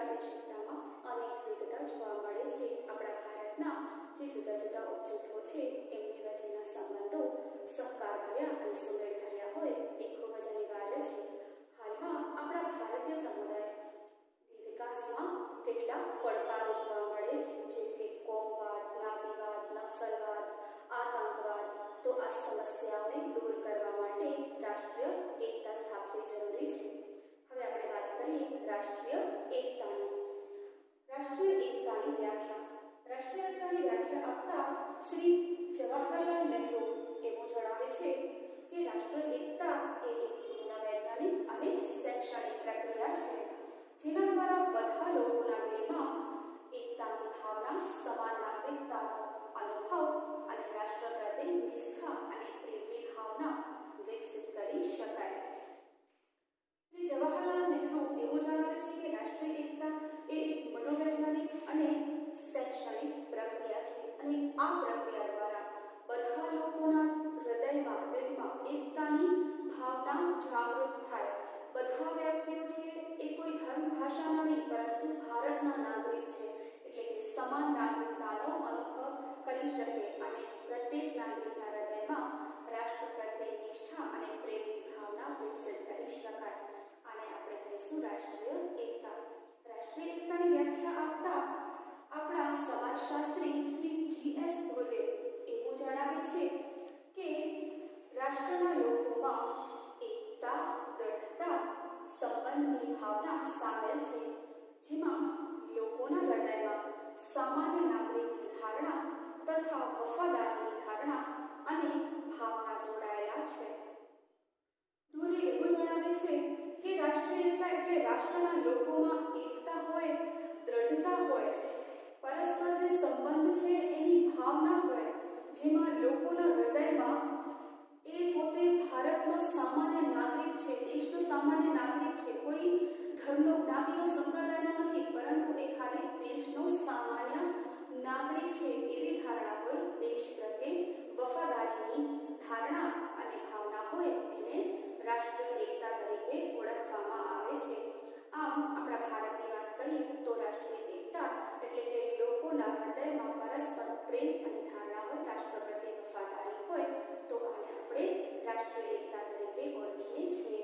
પ્રાદેશિકતામાં અનેક વિવિધતા જોવા મળે છે. આપણા ભારતના જે જુદા જુદા ઉપજૂથો છે એમની વચ્ચેના સંબંધો સહકારભર્યા અને સુમેળભર્યા હોય એ ખૂબ જ અનિવાર્ય છે. હાલમાં આપણા ભારતીય સમુદાય વિકાસમાં કેટલાક પડકારો જોવા મળે છે, જેમ કે કોમવાદ, જ્ઞાતિવાદ, નક્સલવાદ, આતંકવાદ. તો આ સમસ્યાઓને દૂર કરવા માટે રાષ્ટ્રીય એકતા સ્થાપવી જરૂરી છે. હવે આપણે વાત કરીએ રાષ્ટ્રીય એકતાની. રાષ્ટ્રીય એકતાની વ્યાખ્યા. રાષ્ટ્રીય એકતાની વ્યાખ્યા આપતા શ્રી જવાહરલાલ નહેરુ એવું જણાવે છે કે રાષ્ટ્રીય એકતા એ એક વૈજ્ઞાનિક અને શૈક્ષણિક પ્રક્રિયા છે, જેના દ્વારા બધા લોકોના દિલમાં એકતાની ભાવના, સમાન નાગરિકતાનો અનુભવ અને રાષ્ટ્ર પ્રત્યે નિષ્ઠા અને પ્રેમની ભાવના વિકસિત કરી શકાય. શ્રી જવાહરલાલ નહેરુ એવું જણાવે છે કે રાષ્ટ્રીય એકતા એ એક મનોવૈજ્ઞાનિક અને શૈક્ષણિક પ્રક્રિયા છે અને આ પ્રક્રિયા દ્વારા બધા લોકોના હૃદયમાં, દિલમાં એકતાની ભાવના જાગૃત થાય. બધા વ્યક્તિઓ છે એ કોઈ ધર્મ, ભાષાના નહીં, પરંતુ ભારતના નાગરિક છે, એટલે કે સમાન નાગરિકતાનો અનુભવ કરી શકે અને પ્રત્યેક નાગરિકના હૃદયમાં રાષ્ટ્ર પ્રત્યે નિષ્ઠા અને પ્રેમની ભાવના વિકસિત કરી શકાય. આને આપણે કહીશું રાષ્ટ્રીય એકતા. રાષ્ટ્રીય એકતાની વ્યાખ્યા આપતા આપણા સમાજશાસ્ત્રી શ્રી G.S. ધોલે એવું જણાવે છે કે રાષ્ટ્રના લોકોમાં એકતા, દ્રઢતા, સંબંધની ભાવના સામેલ છે, જેમાં લોકોના હૃદયમાં સામાન્ય નાગરિકની ધારણા તથા વફાદારીની ધારણા અને ભાવના જોડાયેલા છે. ધોલે એવું જણાવે છે કે રાષ્ટ્રીય એકતા એટલે રાષ્ટ્રના લોકોમાં એકતા હોય, દ્રઢતા હોય, પરસ્પર જે સંબંધ છે એની ભાવના હોય, જેમાં લોકોના હૃદયમાં એ પોતે ભારતનો સામાન્ય નાગરિક છે, દેશનો સામાન્ય નાગરિક છે, કોઈ ધર્મનો, જ્ઞાતિનો, સંપ્રદાયનો નથી, પરંતુ એ ખાલી દેશનો સામાન્ય નાગરિક છે એવી ધારણા હોય, દેશ પ્રત્યે વફાદારીની ધારણા અને ભાવના હોય, એને રાષ્ટ્રીય એકતા તરીકે ઓળખવામાં આવે છે. આમ આપણા ભારતની વાત કરીએ તો રાષ્ટ્રીય એકતા એટલે કે લોકોના હૃદયમાં પરસ્પર પ્રેમ અને ધારણા હોય, રાષ્ટ્ર પ્રત્યે વફાદારી હોય, તો આને આપણે રાષ્ટ્રીય એકતા તરીકે ઓળખીએ છીએ.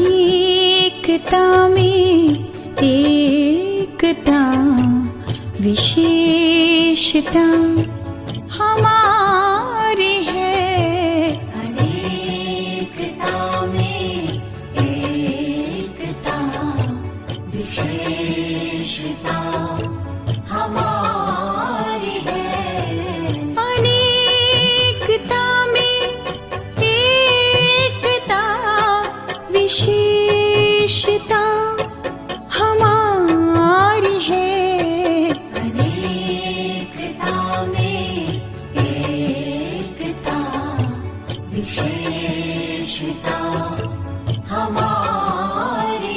अनेकता में एकता, विशेषता हमारी है. अनेकता में एकता, विशेषता हमारी है. अनेकता में एकता, विशेषता हमारी है. अनेकता में एकता, विशेषता हमारी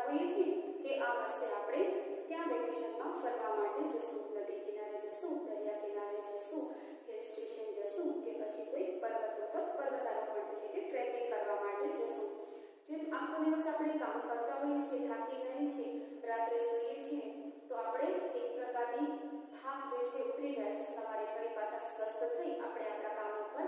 હોઈએ છીએ કે આ વર્ષે આપણે ત્યાં વેકેશનમાં ફરવા માટે જશું, નદી કિનારે જશું, દરિયા કિનારે જશું, હિલ સ્ટેશન જશું કે પછી કોઈ પર્વતો પર પર્વતારોહણ એટલે કે ટ્રેકિંગ કરવા માટે જશું. જેમ આખો દિવસ આપણે કામ કરતા હોઈએ છીએ, થાકી જઈએ છીએ, રાત્રે સૂઈએ છીએ તો આપણે એક પ્રકારની થાક જે છે ઉતરી જાય છે, સવારે ફરી પાછા સ્વસ્થ થઈ આપણે આપણા કામ ઉપર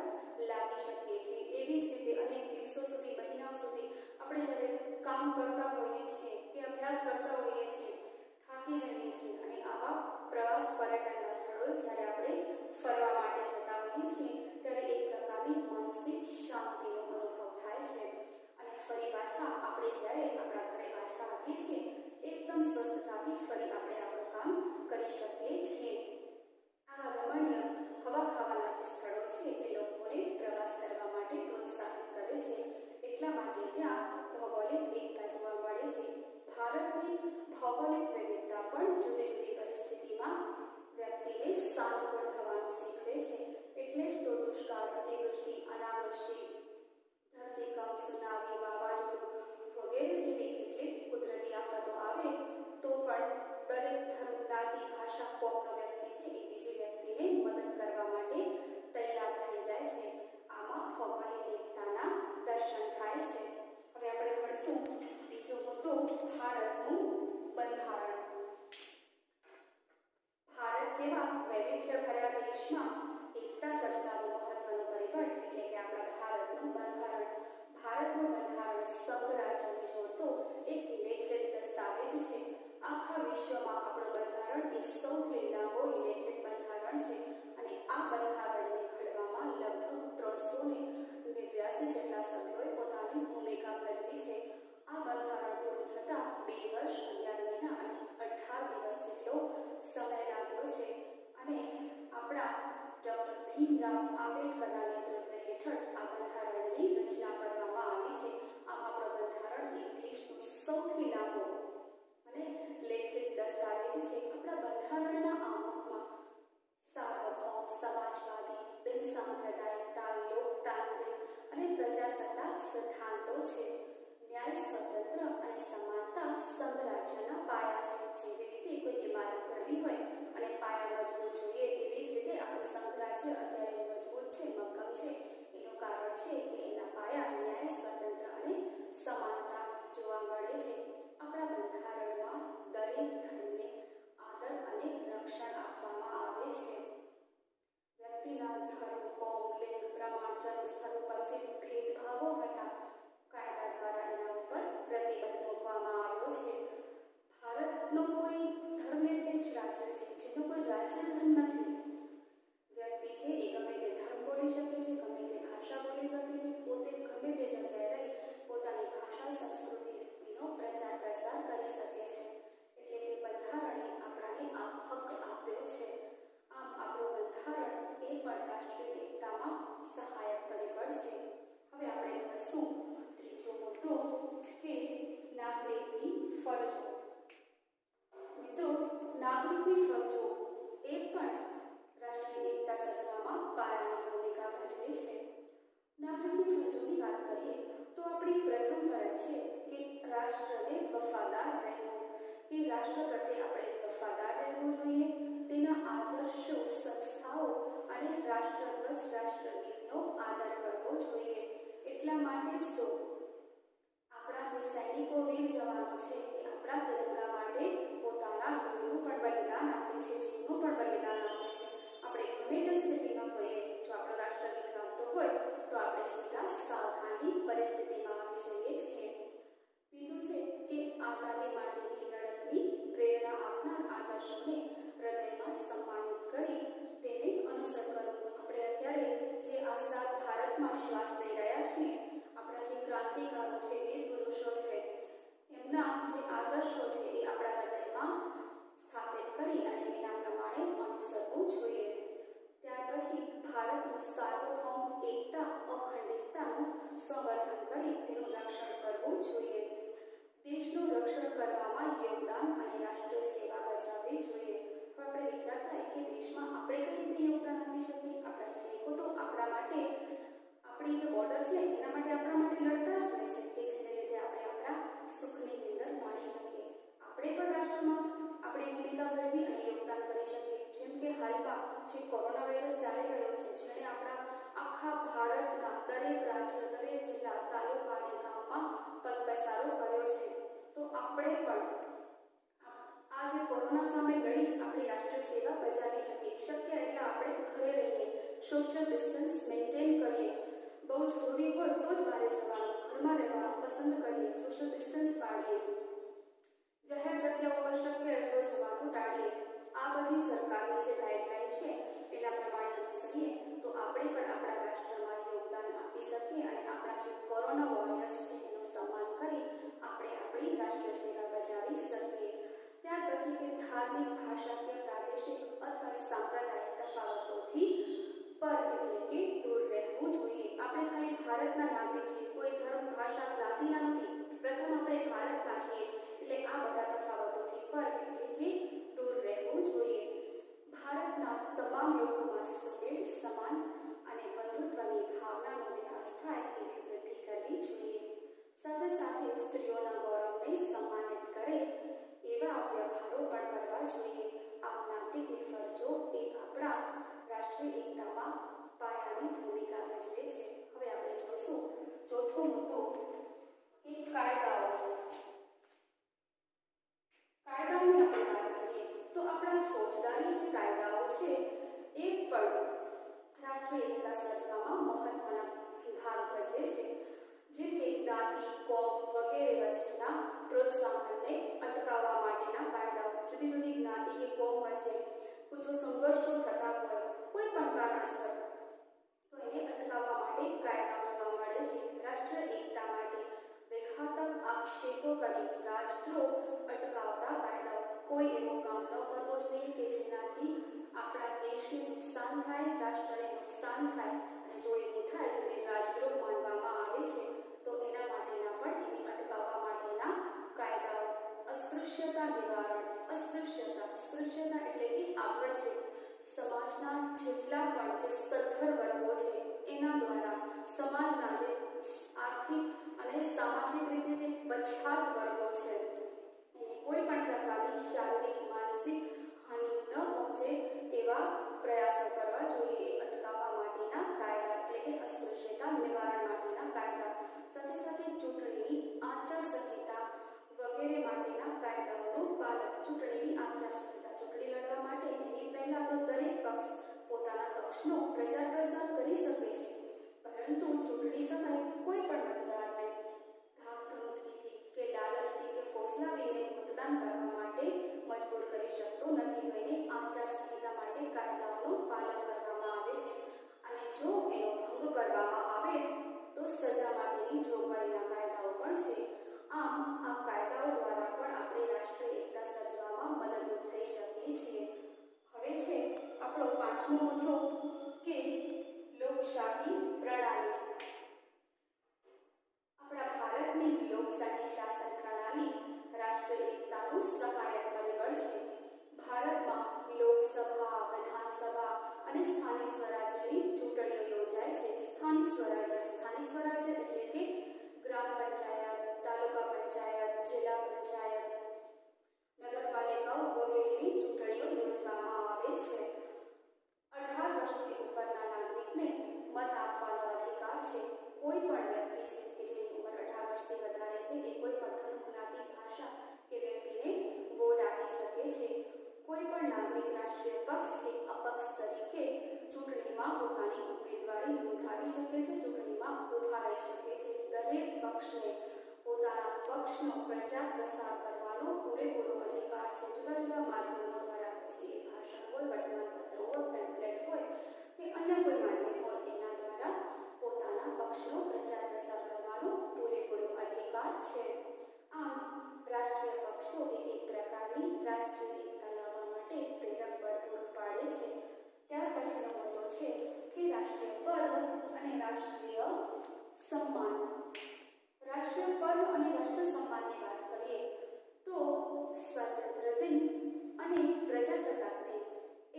લાગી શકીએ છીએ. એવી જ રીતે અનેક દિવસો સુધી, મહિનાઓ સુધી આપણે જ્યારે કામ કરતા હોઈએ છીએ કે અભ્યાસ કરતા હોઈએ છીએ, થાકી જઈએ છીએ અને આવા પ્રવાસ પર્યટનના સ્થળોએ જ્યારે આપણે ફરવા માટે જતા હોઈએ છીએ ત્યારે એક પ્રકારની માનસિક શાંતિનો અનુભવ થાય છે અને ફરી પાછા આપણે જ્યારે આપણા ઘરે પાછા આવીએ છીએ એકદમ સ્વસ્થતાથી ફરી આપણે આપણું કામ કરી શકીએ છીએ. આવા રમણીય હવા ખાવાના જે સ્થળો છે એ લોકોને પ્રવાસ કરવા માટે પ્રોત્સાહિત કરે છે. એટલા માટે ત્યાં ભૌગોલિક એકતા જોવા મળે છે. ભારતની ભૌગોલિક વિવિધતા પણ જુદી જુદી પરિસ્થિતિમાં વ્યક્તિને સાનુકૂળ થવાનું શીખવે છે. એટલે જ તો દુષ્કાળ, અતિવૃષ્ટિ, અનાવૃષ્ટિ, ધરતીકંપ, સુનામી, વાવાઝોડું વગેરે જેવી કેટલીક કુદરતી આફતો આવે તો પણ દરેક ધર્મ, જ્ઞાતિ, ભાષા, કોમનો વ્યક્તિ છે એ બીજી વ્યક્તિને મદદ કરવા માટે તૈયાર થઈ જાય છે. આમાં ભૌગોલિક એકતાના દર્શન થાય છે. હવે આપણે ભણશું બીજો મુદ્દો, ભારતનું બંધારણ. ભારત જેવા વૈવિધ્યભર્યા દેશમાં એકતા સર્જનારું મહત્વનું પરિબળ એટલે કે આપણા ભારતનું બંધારણ. ભારતનું બંધારણ સંઘરાજ્યોને જોડતો એક લેખિત દસ્તાવેજ છે. આખા વિશ્વમાં આપણું બંધારણ એ સૌથી લાંબો લેખિત બંધારણ છે અને આ બંધારણને ઘડવામાં લગભગ 389 જેટલા સભ્યોએ પોતાની ભૂમિકા ભજવી છે. આ બંધારણ પૂરું થતાં 2 વર્ષ, 11 મહિના અને 18 દિવસ જેટલો સમય લાગ્યો છે અને આપણા ડૉક્ટર ભીમરાવ આંબેડકરના નેતૃત્વ હેઠળ આ બંધારણની રચના કરવામાં આવી છે. આમ આપણો બંધારણ એ દેશનો સૌથી લાંબો અને લેખિત દસ્તાવેજ છે. આપણા બંધારણના આમુખમાં સાર્વભૌમ, સમાજવાદી, બિનસાંપ્રદાયિકતા, લોકતાંત્રિક અને પ્રજાસત્તાક સિદ્ધાંતો છે. ન્યાય, સ્વતંત્ર અને સમાનતા સંઘરાજ્યના પાયા છે. જેવી રીતે કોઈ ઇમારત ઘડવી હોય અને પાયા મજબૂત જોઈએ એવી જ રીતે આપણું સંઘરાજ્ય અત્યારે મજબૂત છે, મક્કમ છે. એનું કારણ છે કે એના પાયા ન્યાય, સ્વતંત્ર અને સમાનતા જોવા મળે છે. આપણા બંધારણમાં દરેક ધર્મને આદર અને રક્ષણ આપવામાં આવે છે. વ્યક્તિના ધર્મ, કોમ, લિંગ, પ્રમાણ, જન્મસ્થળ ઉપર જે ભેદભાવો હતા કાયદા દ્વારા એના ઉપર પ્રતિબંધ મૂકવામાં આવ્યો છે. ભારતનો કોઈ ધર્મનિરપેક્ષ રાજ્ય છે જેનો કોઈ રાજ્ય ધર્મ નથી. વ્યક્તિ છે એ ગમે તે ધર્મ બોલી શકે છે, ગમે તે ભાષા બોલી શકે છે, પોતે ગમે તે જગ્યાએ રહી પોતાની ભાષા, સંસ્કૃતિ, રીતિનો પ્રચાર પ્રસાર કરી શકે છે. એટલે કે બંધારણે આપણાને આ હક આપ્યો છે. આમ આપણું બંધારણ એ પણ રાષ્ટ્રીય એકતામાં સહાયક પરિબળ છે. હવે આપણે ભણશું ત્રીજો મુદ્દો કે નાગરિકની ફરજો. મિત્રો, નાગરિકની ફરજો એ પણ રાષ્ટ્રીય એકતા સર્જવામાં પાયાની ભૂમિકા ભજવે છે. નાગરિકની ફરજોની વાત કરીએ તો આપણી પ્રથમ ફરજ છે કે રાષ્ટ્રને વફાદાર રહેવું, કે રાષ્ટ્ર પ્રત્યે આપણે વફાદાર રહેવું જોઈએ. તેના આદર્શો, સંસ્થાઓ અને રાષ્ટ્રધ્વજ, રાષ્ટ્રગીતનો આદર કરવો જોઈએ. એટલા માટે જ તો આપણા જે સૈનિકો, વીર જવાનો છે એ આપણા તિરંગા માટે પોતાના લોહીનું પણ બલિદાન આપે છે, જીવનું પણ બલિદાન આપે છે. આપણે ગમે તે સ્થિતિમાં હોઈએ, જો આપણો રાષ્ટ્રગીત ગાતો હોય તો આપણે સીધા સાવધાની પરિસ્થિતિમાં આવી જઈએ છીએ. બીજું છે કે આઝાદી માટેની લડતની પ્રેરણા આપનાર આદર્શોને હૃદયમાં સન્માનિત કરી તેને અનુસર કરવું. આપણે અત્યારે જે આઝાદ ભારતમાં શ્વાસ લઈ રહ્યા છીએ, આપણા જે ક્રાંતિ સોશિયલ ડિસ્ટન્સ મેન્ટેન કરીએ, બહુ જરૂરી હોય તો જ બહાર જવાનું, ઘરમાં રહેવાનું પસંદ કરીએ, સોશિયલ ડિસ્ટન્સ પાળીએ, જાહેર જગ્યાઓ પર શક્ય એટલો જવાનું ટાળીએ. આ બધી સરકારની જે ગાઈડલાઈન છે એના પ્રમાણે અનુસરીએ તો આપણે પણ આપણા રાષ્ટ્રમાં યોગદાન આપી શકીએ અને આપણા જે કોરોના વોરિયર્સ છે એનું સન્માન કરી આપણે આપણી રાષ્ટ્રીય સેવા બજાવી શકીએ. ત્યાર પછી કે ધાર્મિક, ભાષાકીય, પ્રાદેશિક અથવા સાંપ્રદાયિક તફાવતોથી પર એટલે કે દૂર રહેવું જોઈએ. આપણે ખાલી ભારતના નાગરિક છીએ, કોઈ ધર્મ, ભાષા, જ્ઞાતિના નથી. પ્રથમ આપણે ભારતના છીએ એટલે આ બધા તફાવતોથી પર એટલે કે દૂર રહેવું જોઈએ. ભારતના તમામ લોકોમાં સુમેળ, સમાન અને બંધુત્વની ભાવનાનો વિકાસ થાય એવી વૃદ્ધિ કરવી જોઈએ. સાથે સાથે સ્ત્રીઓના ગૌરવને સન્માનિત કરે એવા વ્યવહારો પણ કરવા જોઈએ. આ નાગરિકની ફરજો એ આપણા રાષ્ટ્રીય એકતામાં પાયાની ભૂમિકા ભજવે છે. હવે આપણે જોશું ચોથો મુદ્દો કે કાયદાઓ. કાયદાઓની આપણે વાત કરીએ તો આપણા ફોજદારી જે કાયદાઓ છે એ પણ રાષ્ટ્રીય એકતા સર્જવામાં મહત્વના ભાગ ભજવે છે. જેમ કે જ્ઞાતિ, કોમ વગેરે વચ્ચેના પ્રોત્સાહનને અટકાવવા માટેના કાયદાઓ. જુદી જુદી જ્ઞાતિ કે કોમ વચ્ચે જો સંઘર્ષો થતા હોય કોઈ પણ કારણસર તો એને અટકાવવા માટે કાયદાઓ જોવા મળે છે. રાષ્ટ્રીય એકતા માટે વિઘાતક આક્ષેપો કરી રાજદ્રોહ અટકાવતા કાયદાઓ. કોઈ એવો કામ ન કરવો જોઈએ કે જેનાથી આપણા દેશને નુકસાન થાય, રાષ્ટ્રને નુકસાન થાય અને જો એવું થાય તો એ રાજદ્રોહ માનવામાં આવે છે. તો એના માટેના પણ એને અટકાવવા માટેના કાયદાઓ. અસ્પૃશ્યતા નિવારણ. અસ્પૃશ્યતા એટલે કે આગળ છે સમાજના જેટલા પણ જે સદ્ધર વર્ગો છે એના દ્વારા સમાજના જે આર્થિક અને સામાજિક રીતે જે પછાત વર્ગો છે એને કોઈ પણ પ્રકારની શારીરિક, માનસિક હાનિ ન પહોંચે એવા પ્રયાસો કરવા જોઈએ. એ અટકાવવા માટેના કાયદા એટલે કે અસ્પૃશ્યતા નિવારણ માટેના કાયદા. સાથે સાથે ચૂંટણીની આચારસંહિતા વગેરે માટેના કાયદાઓનું પાલન. ચૂંટણીની આચારસંહિતા, ચૂંટણી લડવા માટે એની પહેલા તો દરેક પક્ષ પોતાના પક્ષનો પ્રચાર પ્રસાર કરી શકે છે, પરંતુ ચૂંટણી સમયે કોઈ પણ મતદારને ધાકધમકીથી કે લાલચથી કે ફોસલાવીને મતદાન કરવા માટે મજબૂર કરી શકતો નથી. તો એને આચારસંહિતા માટે કાયદાઓનું પાલન કરવામાં આવે છે અને જો એનો ભંગ કરવામાં આવે તો સજા માટેની જોગવાઈના કાયદાઓ પણ છે. આમ આ કાયદાઓ દ્વારા પણ આપણે રાષ્ટ્રીય એકતા સર્જવામાં મદદરૂપ થઈ શકીએ છીએ. હવે છે આપણો પાંચમો મુદ્દો કે લોકશાહી પ્રણાલી. આપણા ભારતની લોકશાહી શાસન પ્રણાલી રાષ્ટ્રીય એકતાનું સહાયક પરિબળ છે. ભારતમાં લોકસભા, વિધાનસભા અને સ્થાનિક સ્વરાજ્યની ચૂંટણીઓ યોજાય છે. સ્થાનિક સ્વરાજ્ય એટલે કે ગ્રામ પંચાયત, તાલુકા પંચાયત, જિલ્લા પંચાયત, નગરપાલિકાઓ વગેરેની ચૂંટણીઓ યોજવામાં આવે છે. 18 વર્ષથી ઉપરના નાગરિકને મત આપવાનો અધિકાર છે. કોઈ પણ વ્યક્તિ છે કે જેની ઉંમર 18 વર્ષથી વધારે છે એ કોઈ પણ ધર્મ, જ્ઞાતિ, ભાષા કે વ્યક્તિને વોટ આપી શકે છે. કોઈ પણ નાગરિક રાષ્ટ્રીય પક્ષ કે અપક્ષ તરીકે ચૂંટણીમાં પોતાની ઉમેદવારી નોંધાવી શકે છે, ચૂંટણીમાં ઊભા રહી શકે છે. દરેક પક્ષને પોતાના પક્ષનો પ્રચાર પ્રસાર કરવાનો પૂરેપૂરો અધિકાર છે. જુદા જુદા માધ્યમો દ્વારા, પછી એ ભાષણ હોય, વર્તમાનપત્ર હોય, પેમ્પલેટ હોય કે અન્ય કોઈ માધ્યમ હોય, એના દ્વારા પોતાના પક્ષનો પ્રચાર પ્રસાર કરવાનો પૂરેપૂરો અધિકાર છે. આમ રાષ્ટ્રીય પક્ષો એ એક પ્રકારની રાષ્ટ્રીય એકતા લાવવા માટે પ્રેરક બળ પૂરું પાડે છે. ત્યાર પછીનો મુદ્દો છે કે રાષ્ટ્રીય પર્વ અને રાષ્ટ્રીય સન્માન. રાષ્ટ્રીય પર્વ અને રાષ્ટ્રીય સન્માનની વાત કરીએ તો સ્વાતંત્ર્ય દિન અને પ્રજાસત્તાક દિન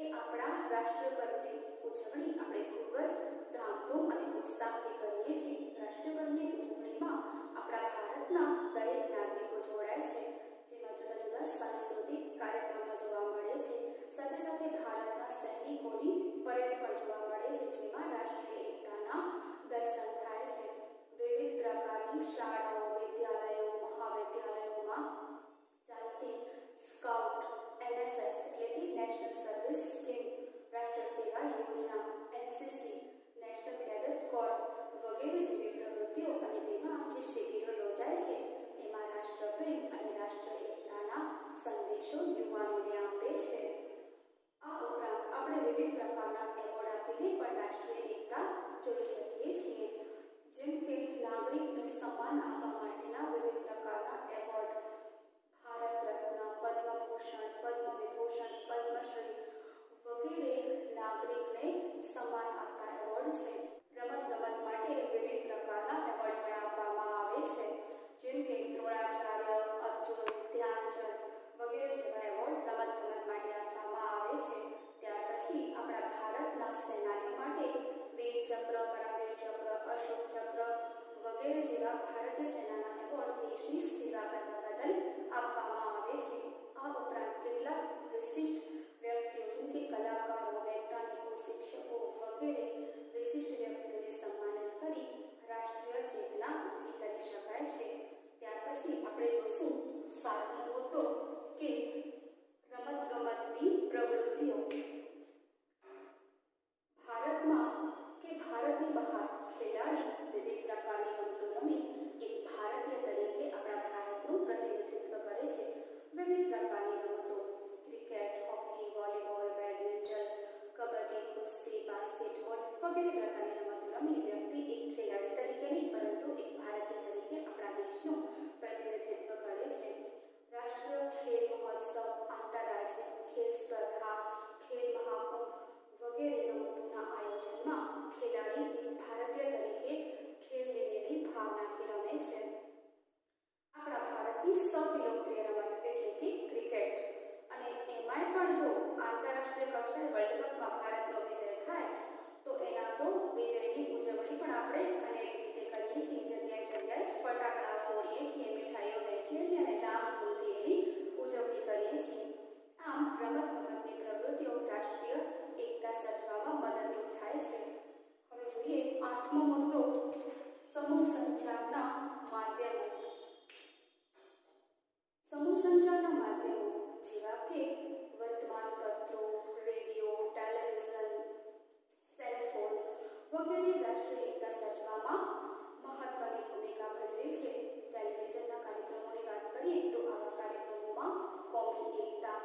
એ આપણા રાષ્ટ્રીય પર્વની ઉજવણી આપણે ખૂબ જ ધામધૂમ અને ઉત્સાહથી કરીએ છીએ. રાષ્ટ્રીય પર્વની ઉજવણીમાં આપણા ભારતના દરેક નાગરિકો જોડાય છે, જેમાં જુદા જુદા સાંસ્કૃતિક કાર્યક્રમો જોવા મળે છે. સાથે સાથે ભારતના સૈનિકોની પરેડ પણ જોવા મળે છે, જેમાં રાષ્ટ્રીય એકતાના દર્શન થાય છે. વિવિધ પ્રકારની શાળાઓ, વિદ્યાલયો, મહાવિદ્યાલયોમાં ચાલતી સ્કાઉટ, NSS એટલે કે નેશનલ સર્વિસ સ્કીમ, રાષ્ટ્રીય સેવા યોજના, NCC વિવિધ પ્રકારના એવોર્ડ આપીને પણ રાષ્ટ્રીય એકતા જોઈ શકીએ છીએ. જેમ કે નાગરિકને સન્માન આપવા માટેના વિવિધ પ્રકારના એવોર્ડ, ભારત રત્ન, પદ્મભૂષણ, પદ્મ વિભૂષણ, પદ્મશ્રી વગેરે નાગરિકને સન્માન આપતા એવોર્ડ છે. રમતગમત માટે વિવિધ પ્રકારના એવોર્ડ પણ આપવામાં આવે છે. જેમ કે દ્રોણાચાર્ય, અર્જુન, ધ્યાનચંદ વગેરે જેવા એવોર્ડ રમતગમત માટે આપવામાં આવે છે. ત્યાર પછી આપણા ભારતના સેનાનીઓ માટે વીર ચક્ર, પરમવીર ચક્ર, અશોક ચક્ર વગેરે જેવા ભારતીય સેનાના એવોર્ડ દેશની સેવા કરવા બદલ આપવામાં આવે છે. આ ઉપરાંત કેટલાક વિશિષ્ટ વ્યક્તિઓ જેમ કે કલાકારો, વૈજ્ઞાનિકો, શિક્ષકો વગેરે વિશિષ્ટ વ્યક્તિઓને સન્માનિત કરી રાષ્ટ્રીય ચેતના ઊભી કરી શકાય છે. ત્યાર પછી આપણે જોશું સાતમો મુદ્દો કે રમતગમતની પ્રવૃત્તિઓ. ભારતમાં કે ભારતની બહાર ખેલાડી વિવિધ પ્રકારની રમતો રમી એક ભારતીય તરીકે આપણા ભારતનું પ્રતિનિધિત્વ કરે છે. વિવિધ પ્રકારની રમતો cricket, hockey, volleyball, badminton, kabaddi, કુસ્તી, બાસ્કેટબોલ વગેરે પ્રકારની રમતો રમી વ્યક્તિ એક ખેલાડી તરીકે નહીં પરંતુ એક ભારતીય તરીકે આપણા દેશનું પ્રતિનિધિત્વ કરે છે. રાષ્ટ્રીય ખેલ મહોત્સવ, આંતરરાજ્ય ખેલ સ્પર્ધા, ખેલ મહાકુંભ વગેરે રમતોના આયોજનમાં ખેલાડી ભારતીય તરીકે ખેલ દિલીની ભાવનાથી રમે છે. આપણા ભારતની સૌથી લોકપ્રિય રમત એટલે કે ક્રિકેટ, અને એમાંય પણ જો આંતરરાષ્ટ્રીય કક્ષાએ વર્લ્ડ કપમાં ભારતનો વિજય થાય તો એના તો વિજયની ઉજવણી પણ આપણે અનેક રીતે કરીએ છીએ. જગ્યાએ જગ્યાએ ફટાકડા ફોડીએ છીએ, મીઠાઈઓ વહેંચીએ છીએ અને ધામધૂમથી એની ઉજવણી કરીએ છીએ. આમ રમતગમતની પ્રવૃત્તિઓ રાષ્ટ્રીય એકતા સર્જવામાં મદદરૂપ થાય છે. હવે જોઈએ આઠમો મુદ્દો, સમૂહ સંચારના માધ્યમો. સમૂહ સંચારના માધ્યમો જેવા કે વર્તમાનપત્રો, રેડિયો, ટેલિવિઝન, સેલફોન વગેરે રાષ્ટ્રીય એકતા સર્જવામાં મહત્વની ભૂમિકા ભજવે છે. ટેલિવિઝનના કાર્યક્રમોની વાત કરીએ તો આવા કાર્યક્રમોમાં કોમી એકતા,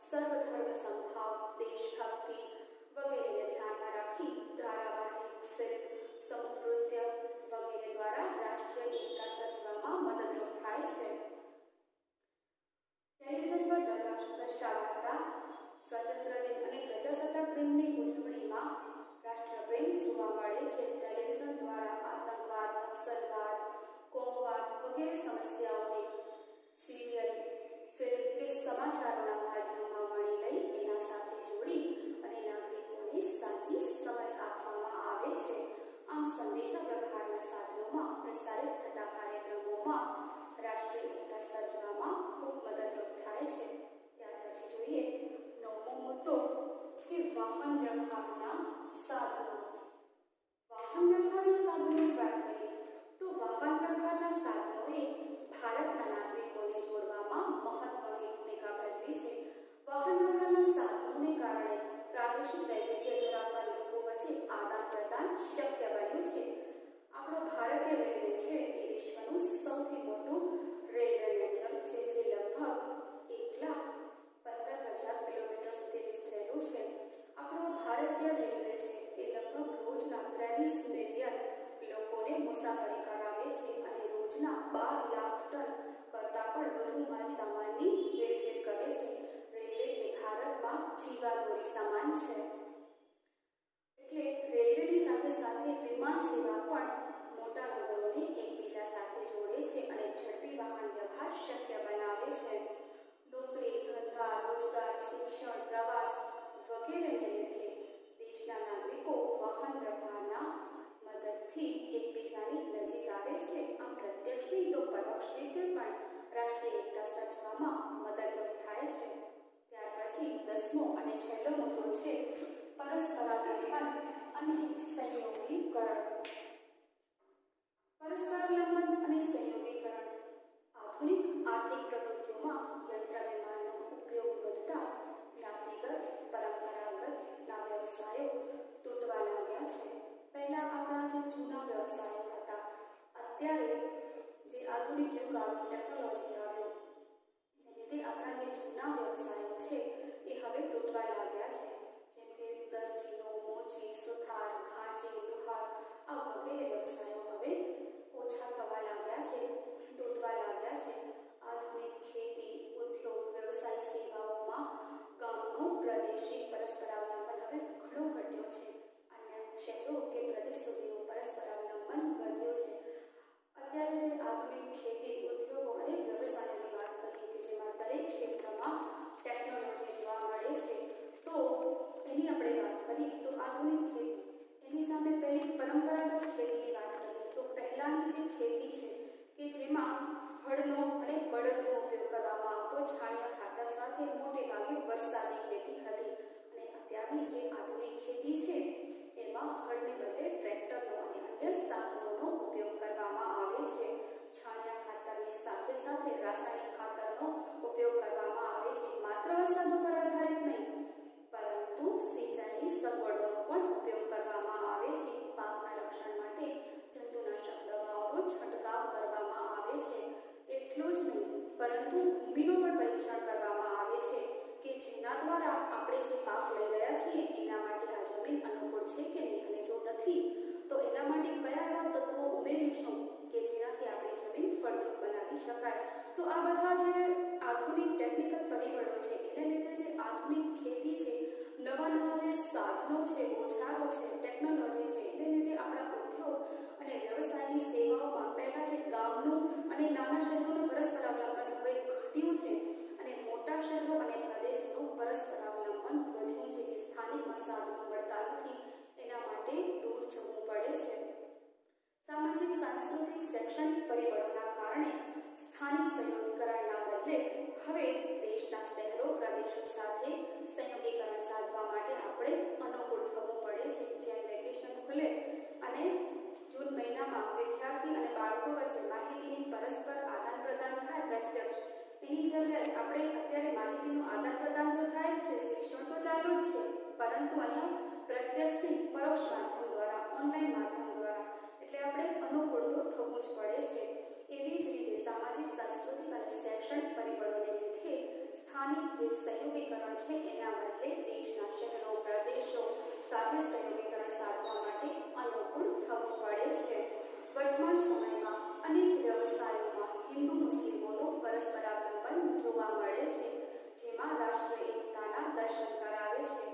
સર્વધર્મ સંભાવ, દેશભક્તિ વગેરેને ધ્યાનમાં રાખી ધારાવાહિક, ફિલ્મ, સમૂહ નૃત્ય વગેરે દ્વારા રાષ્ટ્રીય એકતા સર્જવામાં મદદરૂપ થાય છે. ટેલિવિઝન પર દર્શાવાતા સ્વતંત્ર દિન અને પ્રજાસત્તાક દિનની ઉજવણીમાં રાષ્ટ્રપ્રેમ જોવા મળે છે. ટેલિવિઝન દ્વારા આતંકવાદ, નક્સલવાદ, કોમવાદ વગેરે સમસ્યાઓને સિરિયલ, ફિલ્મ કે સમાચારોના માધ્યમમાં વણી લઈ એના સાથે જોડી અને નાગરિકોને સાચી સમજ આપવામાં આવે છે. આમ સંદેશા વ્યવહારના સાધનોમાં પ્રસારિત થતા કાર્યક્રમોમાં રાષ્ટ્રીય એકતા સર્જવામાં ખૂબ મદદરૂપ થાય છે. ત્યાર પછી જોઈએ નવમો મુદ્દો કે વાહન વ્યવહારના સાધનો. વાહન વ્યવહારના સાધનોની વાત કરીએ તો વાહન વ્યવહારના સાધનોએ ભારતના નાગરિકોને જોડવામાં મહત્વની ભૂમિકા ભજવી છે. વાહન વ્યવહારના સાધનોને કારણે પ્રાદેશિક વૈવિધ્ય ધરાવતા લોકો વચ્ચે આદાન પ્રદાન શક્ય બન્યું છે. આપણો ભારતીય રેલવે છે એ વિશ્વનું સૌથી મોટું રેલવે નેટવર્ક છે, જે લગભગ 1,15,000 કિલોમીટર સુધી વિસ્તરેલું છે. આપણો ભારતીય રેલવે છે એ લગભગ રોજના 23 મિલિયન લોકોને મુસાફરી કરાવે છે અને રોજના 12 લાખ ટન કરતાં પણ વધુ માલ સામાનની હેરફેર કરે છે. રેલવે એ ભારતમાં જીવાદોરી સમાન છે. એટલે રેલવેની સાથે સાથે વિમાન સેવા પણ મોટા નગરોને એકબીજા સાથે જોડે છે અને ઝડપી વાહન વ્યવહાર શક્ય બનાવે છે. નોકરી, ધંધા, રોજગાર, શિક્ષણ, પ્રવાસ વગેરેને લીધે દેશના નાગરિકો વાહન વ્યવહારના મદદથી એકબીજાની નજીક આવે છે. આમ પ્રત્યક્ષ નહીં તો પરોક્ષ રીતે પણ રાષ્ટ્રીય એકતા સર્જવામાં મદદરૂપ થાય છે. ત્યાર પછી 10મો અને છેલ્લો મુદ્દો છે પરસ્પરાવલંબન અને સંયોગીકરણ. પરસ્પરાવલંબન અને સંયોગીકરણ આધુનિક આર્થિક પ્રવૃત્તિઓમાં યંત્ર વિમાનનો ઉપયોગ વધતા જ્ઞાતિગત, પરંપરાગતના વ્યવસાયો તૂટવા લાગ્યા છે. પહેલા આપણા જે જૂના વ્યવસાયો હતા, અત્યારે જે આધુનિક યુગ આવ્યો, ટેકનોલોજી આવ્યો, એને લીધે આપણા જે જૂના વ્યવસાયો છે એ હવે તૂટવા લાગ્યા છે. કરીએ તો આધુનિક ખેતી, એની સામે પહેલી પરંપરાગત ખેતીની વાત કરીએ તો પહેલાની જે ખેતી છે કે જેમાં હળનો અને બળદનો ઉપયોગ કરવામાં આવતો, છાણિયા ખાતર સાથે મોટે ભાગે વરસાદી ખેતી હતી. અને અત્યારની જે આધુનિક ખેતી છે એમાં હળને બદલે ટ્રેક્ટરનો અને અન્ય સાધનોનો ઉપયોગ કરવામાં આવે છે. છાણિયા ખાતરની સાથે સાથે રાસાયણિક ખાતરનો ઉપયોગ કરવામાં આવે છે. માત્ર વરસાદ પર આધારિત નહીં, પરંતુ સિંચાઈની સગવડોનો પણ ઉપયોગ કરવામાં આવે છે. પાકના રક્ષણ માટે જંતુનાશક દવાઓનો છંટકાવ કરવામાં આવે છે. એટલું જ નહીં, પરંતુ ભૂમિનું પણ પરીક્ષણ કરવામાં આવે છે કે જેના દ્વારા આપણે જે પાક લઈ રહ્યા છીએ એના માટે આ જમીન અનુકૂળ છે કે નહીં, અને જો નથી તો એના માટે કયા એવા તત્વો ઉમેરીશું કે જેનાથી આપણે જમીન ફળદ્રુપ બનાવી શકાય. તો આ બધા જે આધુનિક ટેકનિકલ પરિબળો છે એને લીધે જે આધુનિક ખેતી છે, નવા નવા જે સાધનો છે, ઓજારો છે, ટેકનોલોજી છે, એને લીધે આપણા ઉદ્યોગ અને વ્યવસાયની સેવાઓમાં પહેલા જે ગામનું અને નાના શહેરોનું પરસ્પર અવલંબન હવે ઘટ્યું છે અને મોટા શહેરો અને પ્રદેશોનું પરસ્પર અવલંબન વધ્યું છે. જે સ્થાનિક સાધનો મળતા નથી એના માટે દૂર જવું પડે છે. સામાજિક, સાંસ્કૃતિક, શૈક્ષણિક પરિબળોના કારણે સ્થાનિક સંયોગીકરણના બદલે હવે દેશના શહેરો પ્રદેશો સાથે સંયોગીકરણ સાધવા માટે આપણે અનુકૂળ થવું પડે છે. જેમ વેકેશન ખુલે અને જૂન મહિનામાં વિદ્યાર્થી અને બાળકો વચ્ચે માહિતીની પરસ્પર આદાન પ્રદાન થાય પ્રત્યક્ષ, એની જગ્યાએ આપણે અત્યારે માહિતીનું આદાન પ્રદાન તો થાય જ છે, શિક્ષણ તો ચાલુ જ છે, પરંતુ અહીંયા પ્રત્યક્ષથી પરોક્ષ માધ્યમ દ્વારા, ઓનલાઈન માધ્યમ દ્વારા, એટલે આપણે અનુકૂળ તો થવું જ પડે છે. એવી જ રીતે સામાજિક, સાંસ્કૃતિક અને શૈક્ષણિક પરિબળોને લીધે સ્થાનિક જે સંયોગીકરણ છે એના બદલે દેશના શહેરો પ્રદેશો સાથે સંયોગીકરણ સાધવા માટે અનુકૂળ થવું પડે છે. વર્તમાન સમયમાં અનેક વ્યવસાયોમાં હિન્દુ મુસ્લિમોનું પરસ્પર અવલંબન જોવા મળે છે, જેમાં રાષ્ટ્રીય એકતાના દર્શન કરાવે છે.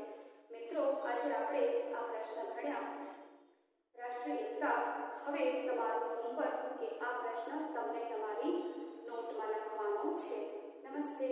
મિત્રો, આજે આપણે આ પ્રશ્ન ઘડ્યા રાષ્ટ્રીય એકતા. હવે તમારું હોમવર્ક કે આ પ્રશ્ન તમને તમારી નોટમાં લખવાનો છે. નમસ્તે.